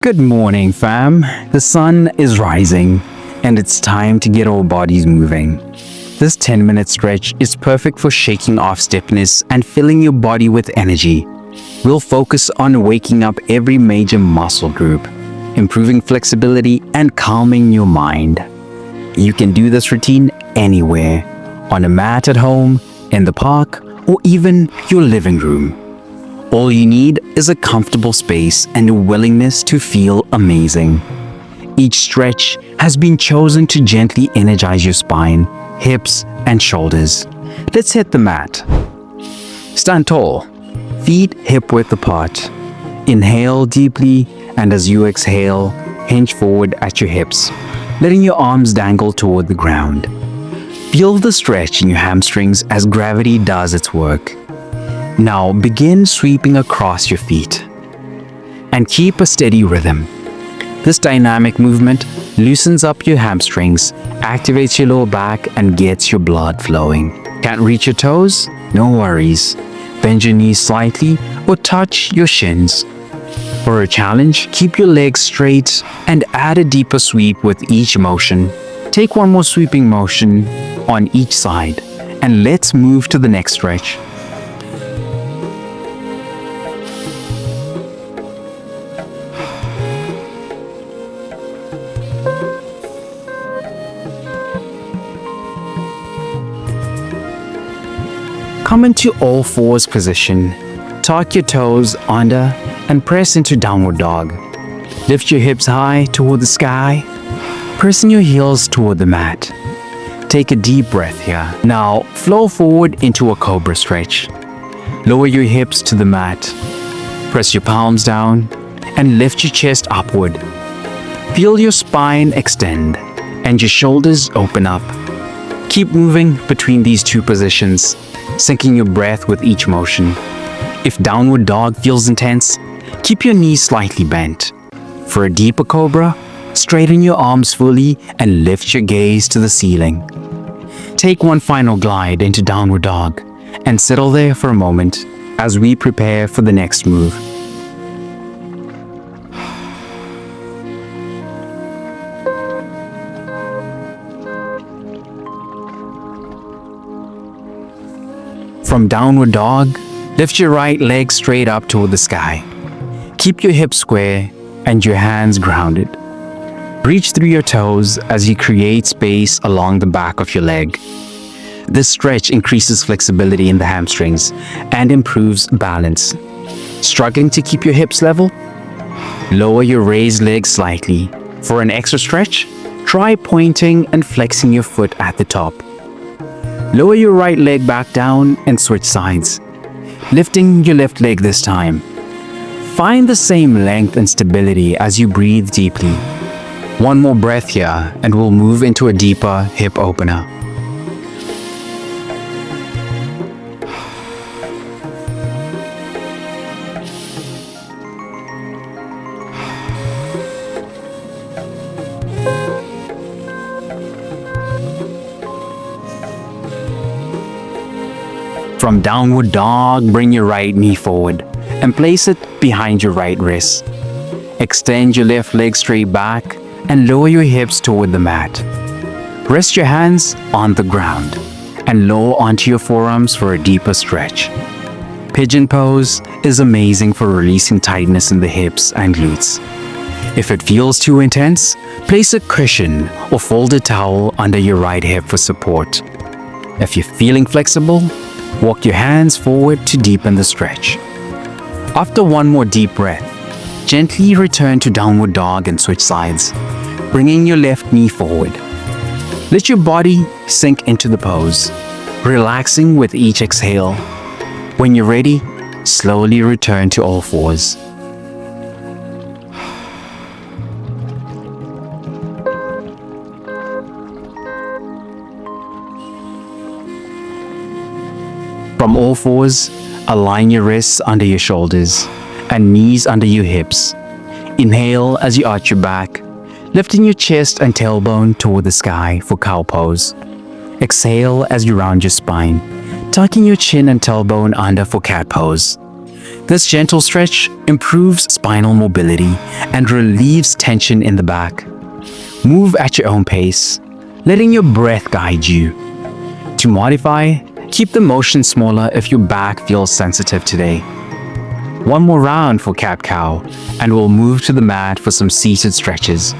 Good morning, fam. The sun is rising, and it's time to get our bodies moving. This 10-minute stretch is perfect for shaking off stiffness and filling your body with energy. We'll focus on waking up every major muscle group, improving flexibility and calming your mind. You can do this routine anywhere, on a mat at home, in the park, or even your living room. All you need is a comfortable space and a willingness to feel amazing. Each stretch has been chosen to gently energize your spine, hips, and shoulders. Let's hit the mat. Stand tall, feet hip-width apart. Inhale deeply, and as you exhale, hinge forward at your hips, letting your arms dangle toward the ground. Feel the stretch in your hamstrings as gravity does its work. Now begin sweeping across your feet and keep a steady rhythm. This dynamic movement loosens up your hamstrings, activates your lower back, and gets your blood flowing. Can't reach your toes? No worries. Bend your knees slightly or touch your shins. For a challenge, keep your legs straight and add a deeper sweep with each motion. Take one more sweeping motion on each side, and let's move to the next stretch. Come into all fours position. Tuck your toes under and press into downward dog. Lift your hips high toward the sky, pressing your heels toward the mat. Take a deep breath here. Now flow forward into a cobra stretch. Lower your hips to the mat. Press your palms down and lift your chest upward. Feel your spine extend and your shoulders open up. Keep moving between these two positions, syncing your breath with each motion. If downward dog feels intense, keep your knees slightly bent. For a deeper cobra, straighten your arms fully and lift your gaze to the ceiling. Take one final glide into downward dog and settle there for a moment as we prepare for the next move. From downward dog, lift your right leg straight up toward the sky. Keep your hips square and your hands grounded. Reach through your toes as you create space along the back of your leg. This stretch increases flexibility in the hamstrings and improves balance. Struggling to keep your hips level? Lower your raised leg slightly. For an extra stretch, try pointing and flexing your foot at the top. Lower your right leg back down and switch sides, lifting your left leg this time. Find the same length and stability as you breathe deeply. One more breath here and we'll move into a deeper hip opener. From downward dog, bring your right knee forward and place it behind your right wrist. Extend your left leg straight back and lower your hips toward the mat. Rest your hands on the ground and lower onto your forearms for a deeper stretch. Pigeon pose is amazing for releasing tightness in the hips and glutes. If it feels too intense, place a cushion or folded towel under your right hip for support. If you're feeling flexible, walk your hands forward to deepen the stretch. After one more deep breath, gently return to downward dog and switch sides, bringing your left knee forward. Let your body sink into the pose, relaxing with each exhale. When you're ready, slowly return to all fours. From all fours, align your wrists under your shoulders and knees under your hips. Inhale as you arch your back, lifting your chest and tailbone toward the sky for cow pose. Exhale as you round your spine, tucking your chin and tailbone under for cat pose. This gentle stretch improves spinal mobility and relieves tension in the back. Move at your own pace, letting your breath guide you. To modify, keep the motion smaller if your back feels sensitive today. One more round for cat-cow, and we'll move to the mat for some seated stretches.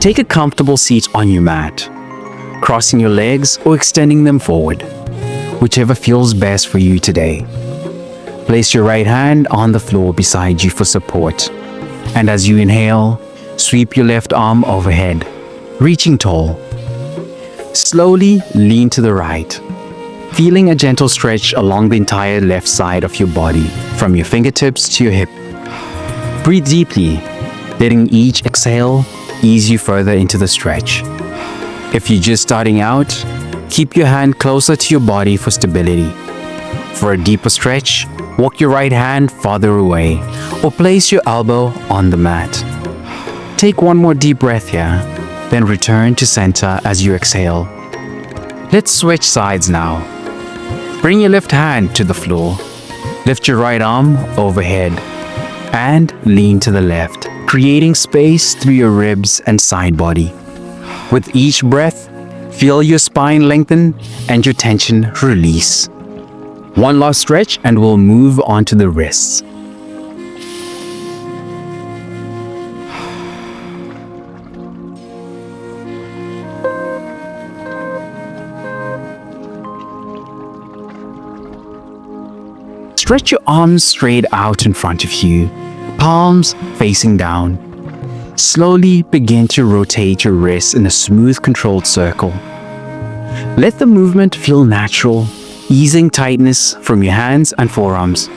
Take a comfortable seat on your mat, crossing your legs or extending them forward, whichever feels best for you today. Place your right hand on the floor beside you for support, and as you inhale, sweep your left arm overhead, reaching tall. Slowly lean to the right, feeling a gentle stretch along the entire left side of your body, from your fingertips to your hip. Breathe deeply, letting each exhale ease you further into the stretch. If you're just starting out, keep your hand closer to your body for stability. For a deeper stretch, walk your right hand farther away or place your elbow on the mat. Take one more deep breath here, then return to center as you exhale. Let's switch sides now. Bring your left hand to the floor. Lift your right arm overhead and lean to the left, creating space through your ribs and side body. With each breath, feel your spine lengthen and your tension release. One last stretch and we'll move on to the wrists. Stretch your arms straight out in front of you, palms facing down. Slowly begin to rotate your wrists in a smooth, controlled circle. Let the movement feel natural, easing tightness from your hands and forearms.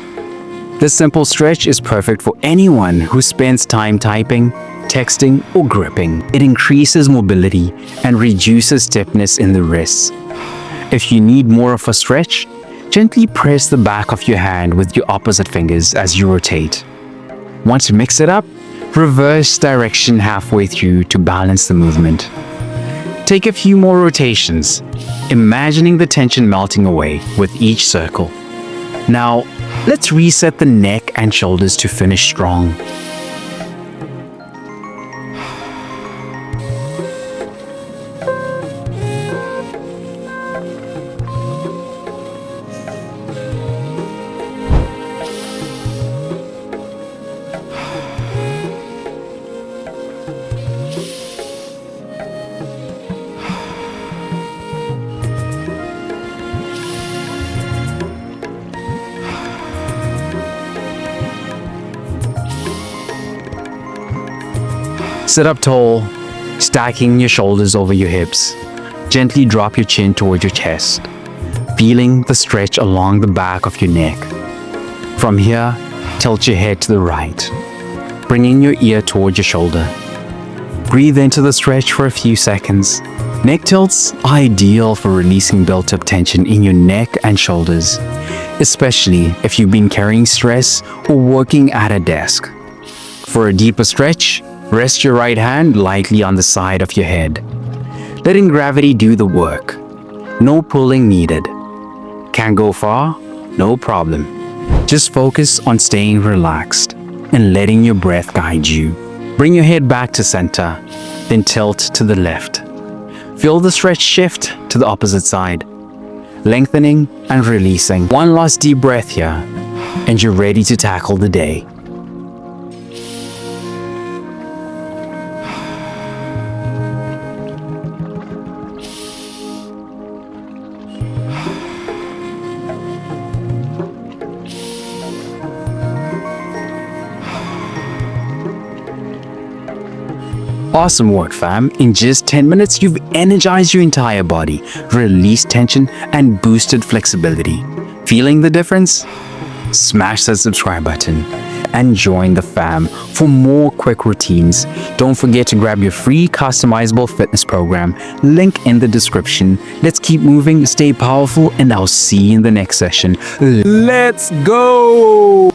This simple stretch is perfect for anyone who spends time typing, texting, or gripping. It increases mobility and reduces stiffness in the wrists. If you need more of a stretch, gently press the back of your hand with your opposite fingers as you rotate. Once you mix it up, reverse direction halfway through to balance the movement. Take a few more rotations, imagining the tension melting away with each circle. Now, let's reset the neck and shoulders to finish strong. Sit up tall, stacking your shoulders over your hips. Gently drop your chin toward your chest, feeling the stretch along the back of your neck. From here, tilt your head to the right, bringing your ear toward your shoulder. Breathe into the stretch for a few seconds. Neck tilts are ideal for releasing built-up tension in your neck and shoulders, especially if you've been carrying stress or working at a desk. For a deeper stretch, rest your right hand lightly on the side of your head, letting gravity do the work. No pulling needed. Can't go far? No problem. Just focus on staying relaxed and letting your breath guide you. Bring your head back to center, then tilt to the left. Feel the stretch shift to the opposite side, lengthening and releasing. One last deep breath here, and you're ready to tackle the day. Awesome work, fam. In just 10 minutes, you've energized your entire body, released tension, and boosted flexibility. Feeling the difference? Smash that subscribe button and join the fam for more quick routines. Don't forget to grab your free customizable fitness program, link in the description. Let's keep moving, stay powerful, and I'll see you in the next session. Let's go!